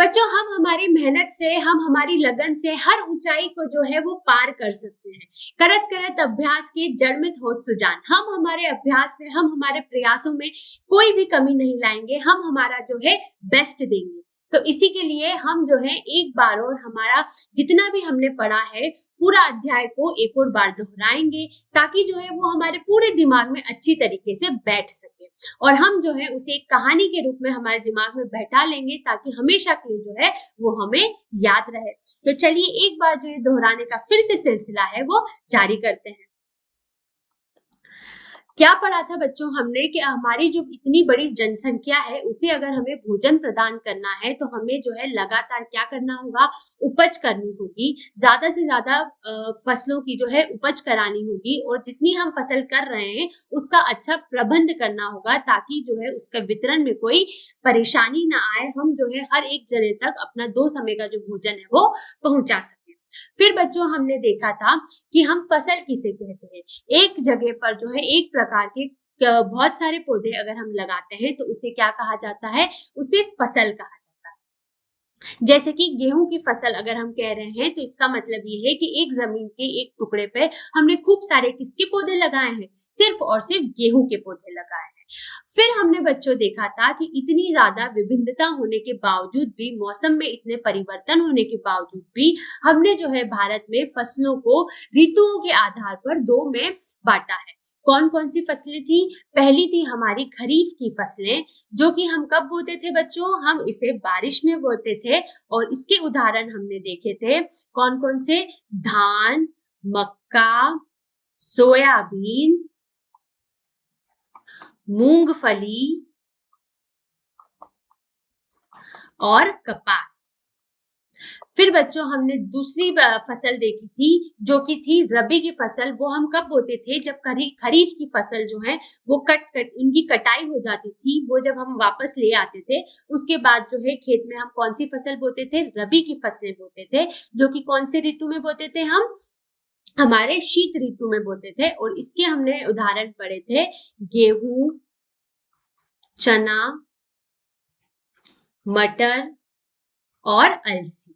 बच्चों हम हमारी मेहनत से, हम हमारी लगन से हर ऊंचाई को जो है वो पार कर सकते हैं। करत करत अभ्यास के जड़ में होत सुजान। हम हमारे अभ्यास में, हम हमारे प्रयासों में कोई भी कमी नहीं लाएंगे, हम हमारा जो है बेस्ट देंगे। तो इसी के लिए हम जो है एक बार और हमारा जितना भी हमने पढ़ा है पूरा अध्याय को एक और बार दोहराएंगे, ताकि जो है वो हमारे पूरे दिमाग में अच्छी तरीके से बैठ सके और हम जो है उसे एक कहानी के रूप में हमारे दिमाग में बैठा लेंगे, ताकि हमेशा के लिए जो है वो हमें याद रहे। तो चलिए एक बार जो ये दोहराने का फिर से सिलसिला है वो जारी करते हैं। क्या पढ़ा था बच्चों हमने कि हमारी जो इतनी बड़ी जनसंख्या है उसे अगर हमें भोजन प्रदान करना है तो हमें जो है लगातार क्या करना होगा, उपज करनी होगी, ज्यादा से ज्यादा फसलों की जो है उपज करानी होगी और जितनी हम फसल कर रहे हैं उसका अच्छा प्रबंध करना होगा, ताकि जो है उसका वितरण में कोई परेशानी ना आए, हम जो है हर एक जने तक अपना 2 समय का जो भोजन है वो पहुंचा सके। फिर बच्चों हमने देखा था कि हम फसल किसे कहते हैं। एक जगह पर जो है एक प्रकार के बहुत सारे पौधे अगर हम लगाते हैं तो उसे क्या कहा जाता है, उसे फसल कहा जाता है। जैसे कि गेहूं की फसल अगर हम कह रहे हैं तो इसका मतलब ये है कि एक जमीन के एक टुकड़े पे हमने खूब सारे किसके पौधे लगाए हैं, सिर्फ और सिर्फ गेहूं के पौधे लगाए हैं। फिर हमने बच्चों देखा था कि इतनी ज्यादा विभिन्नता होने के बावजूद भी, मौसम में इतने परिवर्तन होने के बावजूद भी, हमने जो है भारत में फसलों को ऋतुओं के आधार पर 2 में बांटा है। कौन कौन सी फसलें थी? पहली थी हमारी खरीफ की फसलें, जो कि हम कब बोते थे बच्चों, हम इसे बारिश में बोते थे और इसके उदाहरण हमने देखे थे कौन कौन से, धान, मक्का, सोयाबीन, मूंगफली और कपास। फिर बच्चों हमने दूसरी फसल देखी थी जो कि थी रबी की फसल। वो हम कब बोते थे, जब खरीफ की फसल जो है वो उनकी कटाई हो जाती थी, वो जब हम वापस ले आते थे उसके बाद जो है खेत में हम कौन सी फसल बोते थे, रबी की फसलें बोते थे, जो कि कौन से ऋतु में बोते थे, हम हमारे शीत ऋतु में बोते थे। और इसके हमने उदाहरण पढ़े थे गेहूं, चना, मटर और अलसी,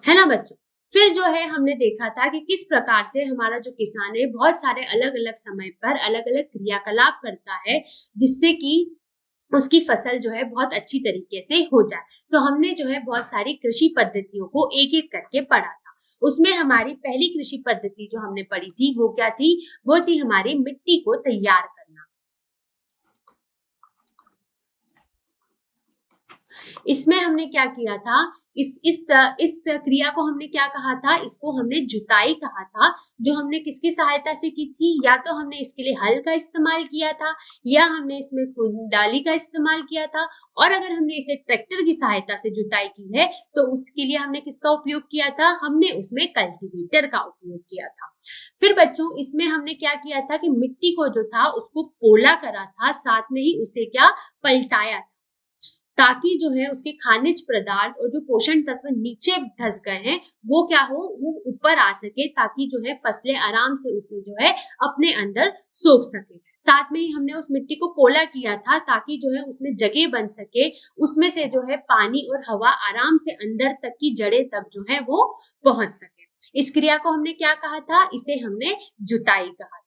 है ना बच्चों। फिर जो है हमने देखा था कि किस प्रकार से हमारा जो किसान है बहुत सारे अलग अलग समय पर अलग अलग क्रियाकलाप करता है, जिससे कि उसकी फसल जो है बहुत अच्छी तरीके से हो जाए। तो हमने जो है बहुत सारी कृषि पद्धतियों को एक एक करके पढ़ा था। उसमें हमारी पहली कृषि पद्धति जो हमने पढ़ी थी वो क्या थी, वो थी हमारी मिट्टी को तैयार करना। इसमें हमने क्या किया था, इस क्रिया को हमने क्या कहा था, इसको हमने जुताई कहा था, जो हमने किसकी सहायता से की थी, या तो हमने इसके लिए हल का इस्तेमाल किया था या हमने इसमें कुदाली का इस्तेमाल किया था, और अगर हमने इसे ट्रैक्टर की सहायता से जुताई की है तो उसके लिए हमने किसका उपयोग किया था, हमने उसमें कल्टीवेटर का उपयोग किया था। फिर बच्चों इसमें हमने क्या किया था कि मिट्टी को जो था उसको पोला करा था, साथ में ही उसे क्या पलटाया था, ताकि जो है उसके खनिज पदार्थ और जो पोषण तत्व नीचे धस गए हैं वो क्या हो, वो ऊपर आ सके, ताकि जो है फसलें आराम से उसे जो है अपने अंदर सोख सके। साथ में ही हमने उस मिट्टी को पोला किया था ताकि जो है उसमें जगह बन सके, उसमें से जो है पानी और हवा आराम से अंदर तक की जड़ें तक जो है वो पहुंच सके। इस क्रिया को हमने क्या कहा था, इसे हमने जुताई कहा था।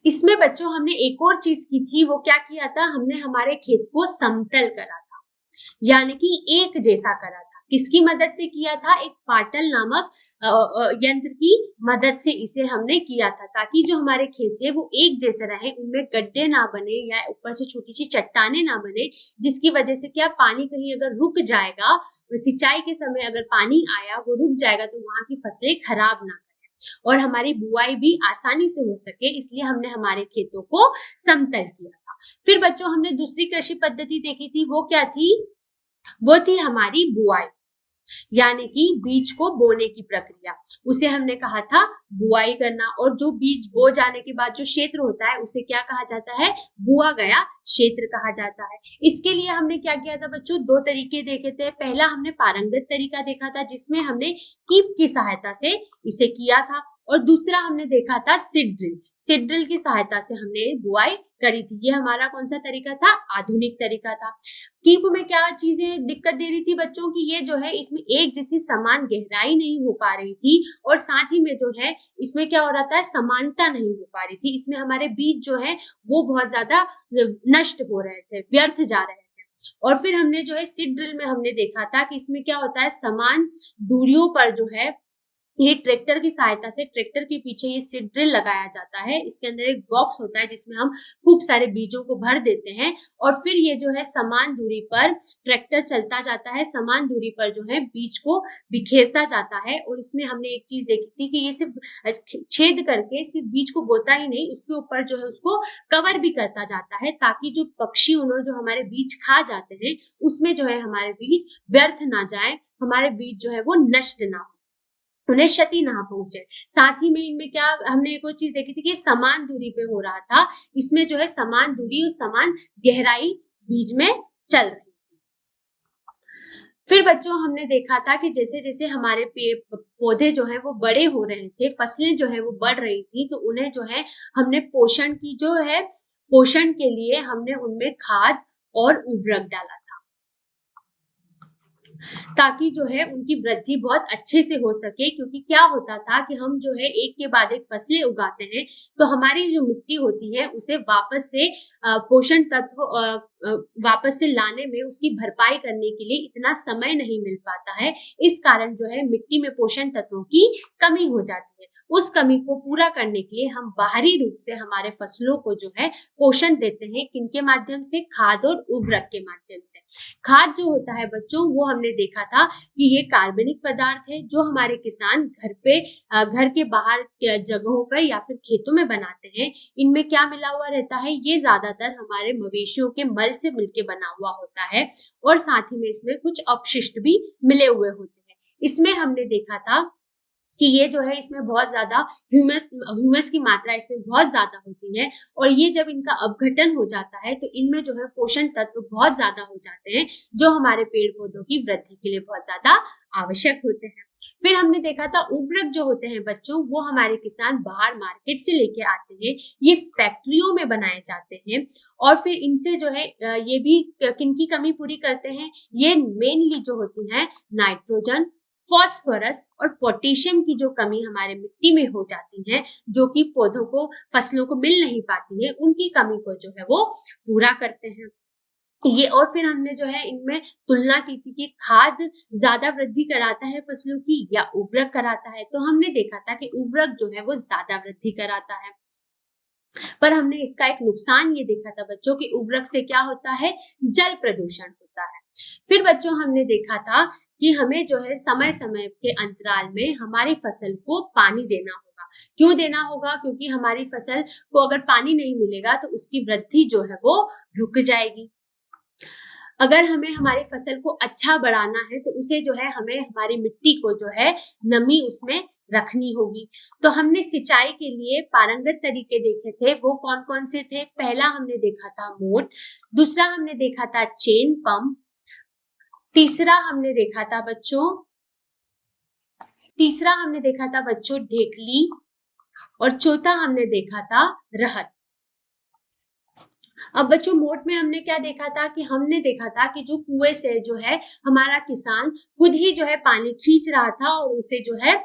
इसमें बच्चों हमने एक और चीज की थी, वो क्या किया था, हमने हमारे खेत को समतल करा था, यानी कि एक जैसा करा था। किसकी मदद से किया था, एक पाटल नामक यंत्र की मदद से इसे हमने किया था, ताकि जो हमारे खेत है वो एक जैसे रहे, उनमें गड्ढे ना बने या ऊपर से छोटी सी चट्टाने ना बने, जिसकी वजह से क्या पानी कहीं अगर रुक जाएगा, सिंचाई के समय अगर पानी आया वो रुक जाएगा तो वहां की फसलें खराब ना और हमारी बुआई भी आसानी से हो सके, इसलिए हमने हमारे खेतों को समतल किया था। फिर बच्चों हमने दूसरी कृषि पद्धति देखी थी, वो क्या थी, वो थी हमारी बुआई, यानी कि बीज को बोने की प्रक्रिया, उसे हमने कहा था बुआई करना। और जो बीज बो जाने के बाद जो क्षेत्र होता है उसे क्या कहा जाता है, बुआ गया क्षेत्र कहा जाता है। इसके लिए हमने क्या किया था बच्चों, 2 तरीके देखे थे। पहला हमने पारंगत तरीका देखा था, जिसमें हमने कीप की सहायता से इसे किया था, और दूसरा हमने देखा था सीड ड्रिल। सीड ड्रिल की सहायता से हमने बुआई करी थी। ये हमारा कौन सा तरीका था? आधुनिक तरीका था। कीप में क्या चीजें दिक्कत दे रही थी बच्चों की? ये जो है इसमें एक जैसी समान गहराई नहीं हो पा रही थी, और साथ ही में जो है इसमें क्या हो रहा था, समानता नहीं हो पा रही थी। इसमें हमारे बीज जो है वो बहुत ज्यादा नष्ट हो रहे थे, व्यर्थ जा रहे थे। और फिर हमने जो है सीड ड्रिल में हमने देखा था कि इसमें क्या होता है, समान दूरियों पर जो है ये ट्रैक्टर की सहायता से, ट्रैक्टर के पीछे ये सीड ड्रिल लगाया जाता है। इसके अंदर एक बॉक्स होता है जिसमें हम खूब सारे बीजों को भर देते हैं, और फिर ये जो है समान दूरी पर ट्रैक्टर चलता जाता है, समान दूरी पर जो है बीज को बिखेरता जाता है। और इसमें हमने एक चीज देखी थी कि ये सिर्फ छेद करके सिर्फ बीज को बोता ही नहीं, उसके ऊपर जो है उसको कवर भी करता जाता है, ताकि जो पक्षी उन्होंने जो हमारे बीज खा जाते हैं उसमें जो है हमारे बीज व्यर्थ ना जाए, हमारे बीज जो है वो नष्ट ना हो, उन्हें क्षति ना पहुंचे। साथ ही में इनमें क्या हमने एक और चीज देखी थी कि समान दूरी पे हो रहा था। इसमें जो है समान दूरी और समान गहराई बीज में चल रही थी। फिर बच्चों हमने देखा था कि जैसे जैसे हमारे पौधे जो है वो बड़े हो रहे थे, फसलें जो है वो बढ़ रही थी, तो उन्हें जो है हमने पोषण की जो है, पोषण के लिए हमने उनमें खाद और उर्वरक डाला था, ताकि जो है उनकी वृद्धि बहुत अच्छे से हो सके। क्योंकि क्या होता था कि हम जो है एक के बाद एक फसलें उगाते हैं, तो हमारी जो मिट्टी होती है उसे वापस से पोषण तत्व वापस से लाने में, उसकी भरपाई करने के लिए इतना समय नहीं मिल पाता है। इस कारण जो है मिट्टी में पोषण तत्वों की कमी हो जाती है। उस कमी को पूरा करने के लिए हम बाहरी रूप से हमारे फसलों को जो है पोषण देते हैं। किनके माध्यम से? खाद और उर्वरक के माध्यम से। खाद जो होता है बच्चों, वो हमने देखा था कि ये कार्बनिक पदार्थ है जो हमारे किसान घर पे घर के बाहर जगहों पर या फिर खेतों में बनाते हैं। इनमें क्या मिला हुआ रहता है? ये ज्यादातर हमारे मवेशियों के मल से मिलके बना हुआ होता है, और साथ ही में इसमें कुछ अपशिष्ट भी मिले हुए होते हैं। इसमें हमने देखा था कि ये जो है इसमें बहुत ज्यादा ह्यूमस की मात्रा इसमें बहुत ज्यादा होती है, और ये जब इनका अपघटन हो जाता है तो इनमें जो है पोषण तत्व बहुत ज्यादा हो जाते हैं, जो हमारे पेड़ पौधों की वृद्धि के लिए बहुत ज्यादा आवश्यक होते हैं। फिर हमने देखा था उर्वरक जो होते हैं बच्चों, वो हमारे किसान बाहर मार्केट से लेके आते हैं। ये फैक्ट्रियों में बनाए जाते हैं, और फिर इनसे जो है ये भी किनकी कमी पूरी करते हैं? ये मेनली जो होती है नाइट्रोजन, फास्फोरस और पोटेशियम की जो कमी हमारे मिट्टी में हो जाती है, जो कि पौधों को, फसलों को मिल नहीं पाती है, उनकी कमी को जो है वो पूरा करते हैं ये। और फिर हमने जो है इनमें तुलना की थी कि खाद ज्यादा वृद्धि कराता है फसलों की या उर्वरक कराता है, तो हमने देखा था कि उर्वरक जो है वो ज्यादा वृद्धि कराता है। पर हमने इसका एक नुकसान ये देखा था बच्चों कि उर्वरक से क्या होता है? जल प्रदूषण होता है। फिर बच्चों हमने देखा था कि हमें जो है समय समय के अंतराल में हमारी फसल को पानी देना होगा। क्यों देना होगा? क्योंकि हमारी फसल को अगर पानी नहीं मिलेगा तो उसकी वृद्धि जो है वो रुक जाएगी। अगर हमें हमारी फसल को अच्छा बढ़ाना है तो उसे जो है हमें हमारी मिट्टी को जो है नमी उसमें रखनी होगी। तो हमने सिंचाई के लिए पारंगत तरीके देखे थे, वो कौन कौन से थे? पहला हमने देखा था मोट, दूसरा हमने देखा था चेन पंप, तीसरा हमने देखा था बच्चों ढेकली, और चौथा हमने देखा था रहत। अब बच्चों मोट में हमने क्या देखा था कि हमने देखा था कि जो कुएं से जो है हमारा किसान खुद ही जो है पानी खींच रहा था और उसे जो है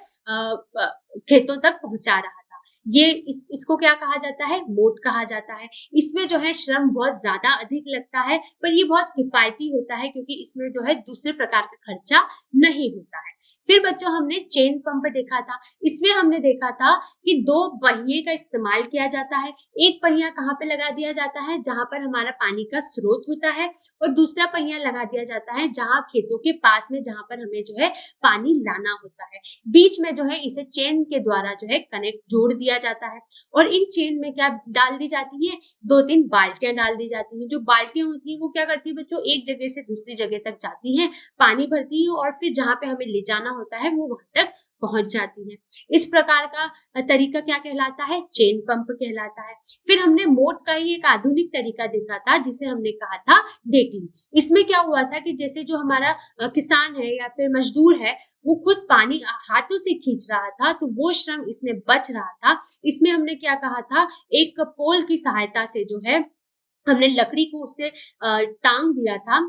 खेतों तक पहुंचा रहा था। ये इसको क्या कहा जाता है? मोट कहा जाता है। इसमें जो है श्रम बहुत ज्यादा अधिक लगता है, पर ये बहुत किफायती होता है क्योंकि इसमें जो है दूसरे प्रकार का खर्चा नहीं होता है। फिर बच्चों हमने चेन पंप देखा था। इसमें हमने देखा था कि दो पहिए का इस्तेमाल किया जाता है। एक पहिया कहाँ पे लगा दिया जाता है? जहां पर हमारा पानी का स्रोत होता है, और दूसरा पहिया लगा दिया जाता है जहां खेतों के पास में, जहां पर हमें जो है पानी लाना होता है। बीच में जो है इसे चेन के द्वारा जो है कनेक्ट जोड़ दिया जाता है, और इन चेन में क्या डाल दी जाती है? 2-3 बाल्टियां डाल दी जाती हैं। जो बाल्टियां होती हैं वो क्या करती है बच्चों? एक जगह से दूसरी जगह तक जाती हैं, पानी भरती है, और फिर जहां पे हमें ले जाना होता है वो वहां तक पहुंच जाती है। इस प्रकार का तरीका क्या कहलाता है? चेन पंप कहलाता है। फिर हमने मोट का ही एक आधुनिक तरीका देखा था जिसे हमने कहा था डेकलिंग। इसमें क्या हुआ था कि जैसे जो हमारा किसान है या फिर मजदूर है, वो खुद पानी हाथों से खींच रहा था, तो वो श्रम इसमें बच रहा था। इसमें हमने क्या कहा था, एक पोल की सहायता से जो है हमने लकड़ी को उससे टांग दिया था,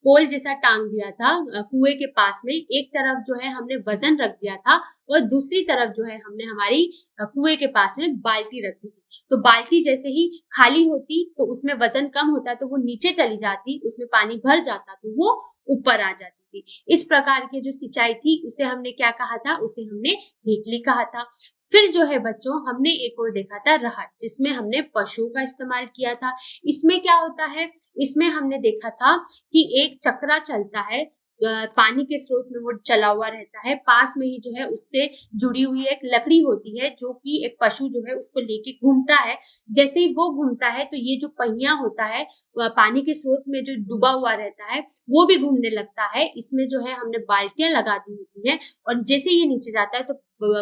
पोल जैसा टांग दिया था कुएं के पास में। एक तरफ जो है हमने वजन रख दिया था और दूसरी तरफ जो है हमने हमारी कुएं के पास में बाल्टी रख दी थी। तो बाल्टी जैसे ही खाली होती तो उसमें वजन कम होता तो वो नीचे चली जाती, उसमें पानी भर जाता तो वो ऊपर आ जाती थी। इस प्रकार की जो सिंचाई थी उसे हमने क्या कहा था? उसे हमने ढेकली कहा था। फिर जो है बच्चों, हमने एक और देखा था रहट, जिसमें हमने पशुओं का इस्तेमाल किया था। इसमें क्या होता है? इसमें हमने देखा था कि एक चक्रा चलता है, पानी के स्रोत में वो चला हुआ रहता है, पास में ही जो है उससे जुड़ी हुई एक लकड़ी होती है जो कि एक पशु जो है उसको लेके घूमता है। जैसे ही वो घूमता है तो ये जो पहिया होता है पानी के स्रोत में जो डूबा हुआ रहता है वो भी घूमने लगता है। इसमें जो है हमने बाल्टियां लगा दी होती हैं और जैसे ये नीचे जाता है तो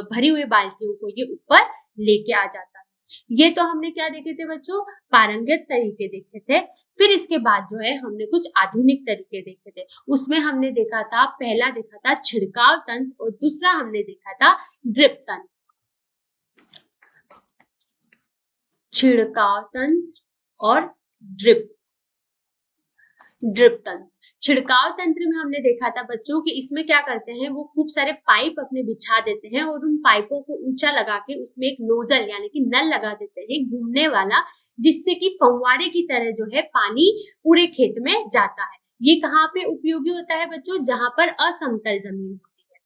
भरी हुई बाल्टियों को ये ऊपर लेके आ जाता है। ये तो हमने क्या देखे थे बच्चों? पारंगत तरीके देखे थे। फिर इसके बाद जो है हमने कुछ आधुनिक तरीके देखे थे। उसमें हमने देखा था, पहला देखा था छिड़काव तंत्र और दूसरा हमने देखा था ड्रिप तंत्र। छिड़काव तंत्र और ड्रिप तंत्र। छिड़काव तंत्र में हमने देखा था बच्चों कि इसमें क्या करते हैं, वो खूब सारे पाइप अपने बिछा देते हैं और उन पाइपों को ऊंचा लगा के उसमें एक नोजल यानी कि नल लगा देते हैं घूमने वाला, जिससे कि फव्वारे की तरह जो है पानी पूरे खेत में जाता है। ये कहाँ पे उपयोगी होता है बच्चों? जहां पर असमतल जमीन होती है,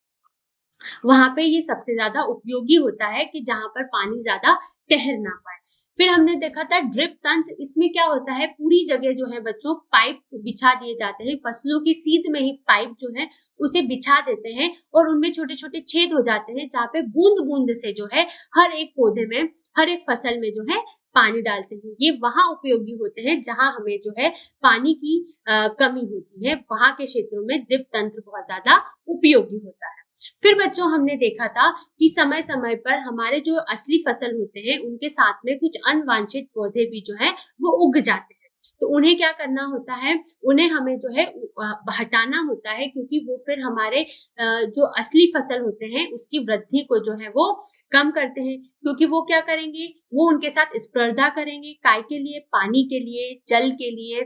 वहां पे ये सबसे ज्यादा उपयोगी होता है कि जहां पर पानी ज्यादा ठहर ना पाए। फिर हमने देखा था ड्रिप तंत्र। इसमें क्या होता है, पूरी जगह जो है बच्चों पाइप बिछा दिए जाते हैं, फसलों की सीध में ही पाइप जो है उसे बिछा देते हैं और उनमें छोटे छोटे छेद हो जाते हैं जहाँ पे बूंद बूंद से जो है हर एक पौधे में, हर एक फसल में जो है पानी डालते हैं। ये वहां उपयोगी होते हैं जहां हमें जो है पानी की कमी होती है, वहां के क्षेत्रों में ड्रिप तंत्र बहुत ज्यादा उपयोगी होता है। फिर बच्चों हमने देखा था कि समय समय पर हमारे जो असली फसल होते हैं उनके साथ में कुछ अनवांछित पौधे भी जो है वो उग जाते हैं। तो उन्हें क्या करना होता है? उन्हें हमें जो है हटाना होता है, क्योंकि वो फिर हमारे जो असली फसल होते हैं उसकी वृद्धि को जो है वो कम करते हैं। क्योंकि वो क्या करेंगे, वो उनके साथ स्पर्धा करेंगे, काय के लिए? पानी के लिए, जल के लिए,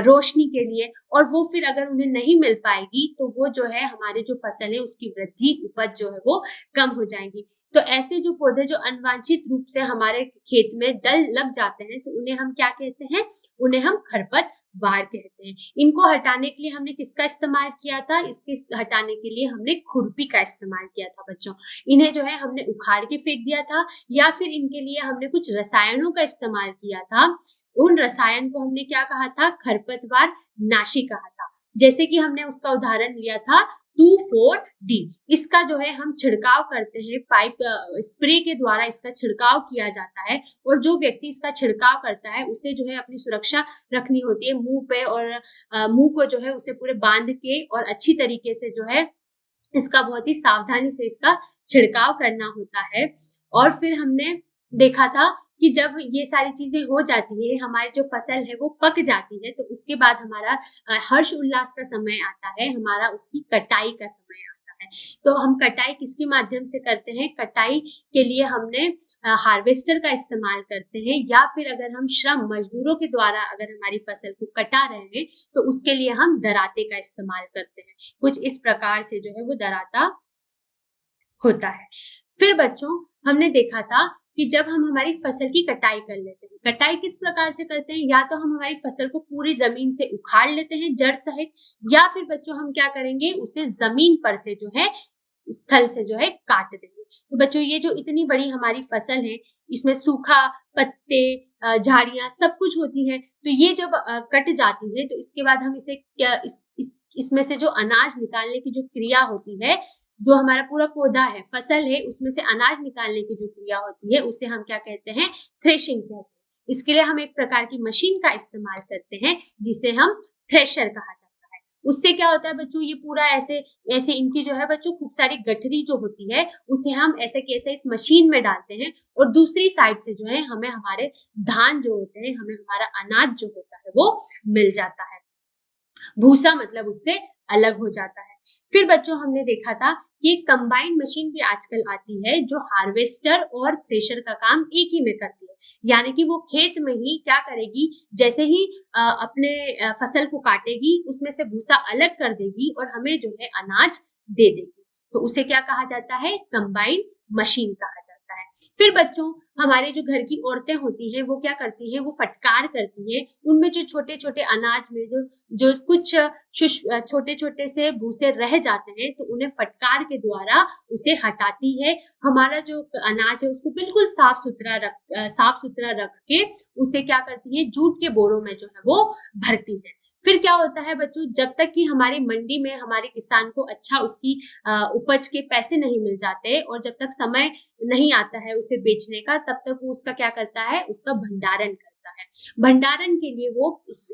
रोशनी के लिए। और वो फिर अगर उन्हें नहीं मिल पाएगी तो वो जो है हमारे जो फसल है उसकी वृद्धि, उपज जो है वो कम हो जाएगी। तो ऐसे जो पौधे जो अनवांछित रूप से हमारे खेत में डल लग जाते हैं तो उन्हें हम क्या कहते हैं? उन्हें हम खरपतवार कहते हैं। इनको हटाने के लिए हमने किसका इस्तेमाल किया था? इसके हटाने के लिए हमने खुरपी का इस्तेमाल किया था बच्चों। इन्हें जो है हमने उखाड़ के फेंक दिया था, या फिर इनके लिए हमने कुछ रसायनों का इस्तेमाल किया था। उन रसायन को हमने क्या कहा था? खरपतवार नाशी कहा था। जैसे कि हमने उसका उदाहरण लिया था 2,4-D। इसका जो है हम छिड़काव करते हैं, पाइप स्प्रे के द्वारा इसका छिड़काव किया जाता है। और जो व्यक्ति इसका छिड़काव करता है उसे जो है अपनी सुरक्षा रखनी होती है मुंह पे, और मुंह को जो है उसे पूरे बांध के और अच्छी तरीके से जो है इसका बहुत ही सावधानी से इसका छिड़काव करना होता है। और फिर हमने देखा था कि जब ये सारी चीजें हो जाती है, हमारी जो फसल है वो पक जाती है, तो उसके बाद हमारा हर्ष उल्लास का समय आता है, हमारा उसकी कटाई का समय आता है। तो हम कटाई किसके माध्यम से करते हैं? कटाई के लिए हमने हार्वेस्टर का इस्तेमाल करते हैं, या फिर अगर हम श्रम मजदूरों के द्वारा अगर हमारी फसल को कटा रहे हैं तो उसके लिए हम दराते का इस्तेमाल करते हैं। कुछ इस प्रकार से जो है वो दराता होता है। फिर बच्चों हमने देखा था कि जब हम हमारी फसल की कटाई कर लेते हैं, कटाई किस प्रकार से करते हैं? या तो हम हमारी फसल को पूरी जमीन से उखाड़ लेते हैं जड़ सहित, या फिर बच्चों हम क्या करेंगे, उसे जमीन पर से जो है स्थल से जो है काट देंगे। तो बच्चों ये जो इतनी बड़ी हमारी फसल है, इसमें सूखा, पत्ते, झाड़ियां सब कुछ होती हैं, तो ये जब कट जाती है तो इसके बाद हम इसे क्या इसमें से जो अनाज निकालने की जो क्रिया होती है, जो हमारा पूरा पौधा है, फसल है, उसमें से अनाज निकालने की जो क्रिया होती है उसे हम क्या कहते हैं? थ्रेशिंग कहते हैं। इसके लिए हम एक प्रकार की मशीन का इस्तेमाल करते हैं जिसे हम थ्रेशर कहा जाता है। उससे क्या होता है बच्चों, ये पूरा ऐसे ऐसे इनकी जो है बच्चों खूब सारी गठरी जो होती है उसे हम ऐसे कैसे इस मशीन में डालते हैं, और दूसरी साइड से जो है हमें हमारे धान जो होते हैं, हमें हमारा अनाज जो होता है वो मिल जाता है। भूसा मतलब उससे अलग हो जाता है। फिर बच्चों हमने देखा था कि कंबाइन मशीन भी आजकल आती है जो हार्वेस्टर और थ्रेशर का काम एक ही में करती है। यानी कि वो खेत में ही क्या करेगी, जैसे ही अपने फसल को काटेगी उसमें से भूसा अलग कर देगी और हमें जो है अनाज दे देगी। तो उसे क्या कहा जाता है, कंबाइन मशीन कहा जाता है। फिर बच्चों हमारे जो घर की औरतें होती हैं वो क्या करती हैं, वो फटकार करती हैं, उनमें जो छोटे छोटे अनाज में जो जो कुछ छोटे छोटे से भूसे रह जाते हैं तो उन्हें फटकार के द्वारा उसे हटाती है। हमारा जो अनाज है उसको बिल्कुल साफ सुथरा रख के उसे क्या करती है, जूट के बोरों में जो है वो भरती है। फिर क्या होता है बच्चों, जब तक कि हमारी मंडी में हमारे किसान को अच्छा उसकी उपज के पैसे नहीं मिल जाते और जब तक समय नहीं आता है उसे बेचने का, तब तक वो उसका क्या करता है, उसका भंडारण करता है। भंडारण के लिए वो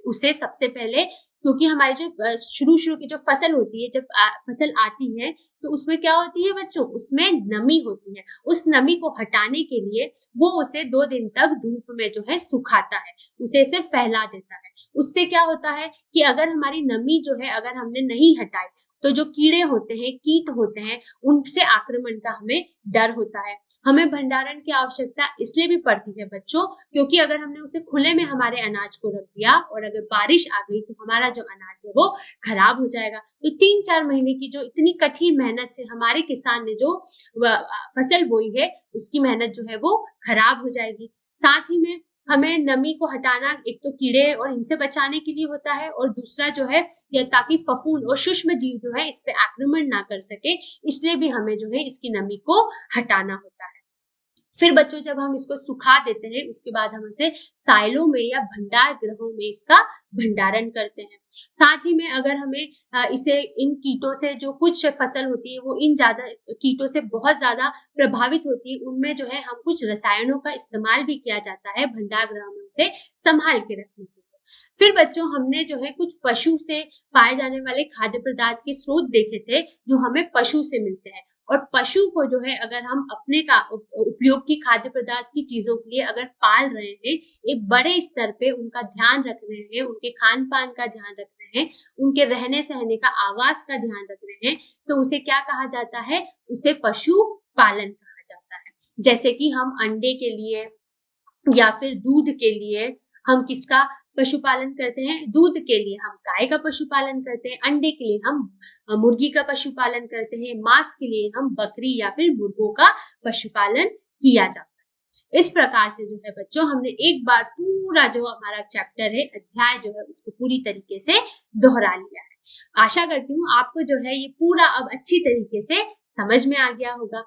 उसे सबसे पहले, क्योंकि हमारी जो शुरू शुरू की जो फसल होती है, जब फसल आती है तो उसमें क्या होती है बच्चों, उसमें नमी होती है। उस नमी को हटाने के लिए वो उसे 2 दिन तक धूप में जो है सुखाता है, उसे इसे फैला देता है। उससे क्या होता है कि अगर हमारी नमी जो है अगर हमने नहीं हटाई तो जो कीड़े होते हैं, कीट होते हैं, उनसे आक्रमण का हमें डर होता है। हमें भंडारण की आवश्यकता इसलिए भी पड़ती है बच्चों, क्योंकि अगर हमने उसे खुले में हमारे अनाज को रख दिया और अगर बारिश आ गई तो हमारा जो अनाज है वो खराब हो जाएगा। तो 3-4 महीने की जो इतनी कठिन मेहनत से हमारे किसान ने जो फसल बोई है उसकी मेहनत जो है वो खराब हो जाएगी। साथ ही में हमें नमी को हटाना एक तो कीड़े और इनसे बचाने के लिए होता है, और दूसरा जो है या ताकि फफूंद और सूक्ष्म जीव जो है इस पे आक्रमण ना कर सके, इसलिए भी हमें जो है इसकी नमी को हटाना होता है। फिर बच्चों जब हम इसको सुखा देते हैं उसके बाद हम इसे साइलों में या भंडार गृहों में इसका भंडारण करते हैं। साथ ही में अगर हमें इसे इन कीटों से, जो कुछ फसल होती है वो इन ज्यादा कीटों से बहुत ज्यादा प्रभावित होती है, उनमें जो है हम कुछ रसायनों का इस्तेमाल भी किया जाता है भंडार गृह में उसे संभाल के रखने के लिए। फिर बच्चों हमने जो है कुछ पशु से पाए जाने वाले खाद्य पदार्थ के स्रोत देखे थे जो हमें पशु से मिलते हैं, और पशु को जो है अगर हम अपने का उपयोग की खाद्य पदार्थ की चीजों के लिए अगर पाल रहे हैं, एक बड़े स्तर पे उनका ध्यान रख रहे हैं, उनके खान पान का ध्यान रख रहे हैं, उनके रहने सहने का, आवास का ध्यान रख रहे हैं, तो उसे क्या कहा जाता है, उसे पशु पालन कहा जाता है। जैसे कि हम अंडे के लिए या फिर दूध के लिए हम किसका पशुपालन करते हैं, दूध के लिए हम गाय का पशुपालन करते हैं, अंडे के लिए हम मुर्गी का पशुपालन करते हैं, मांस के लिए हम बकरी या फिर मुर्गों का पशुपालन किया जाता है। इस प्रकार से जो है बच्चों हमने एक बार पूरा जो हमारा चैप्टर है, अध्याय जो है उसको पूरी तरीके से दोहरा लिया है। आशा करती हूँ आपको जो है ये पूरा अब अच्छी तरीके से समझ में आ गया होगा।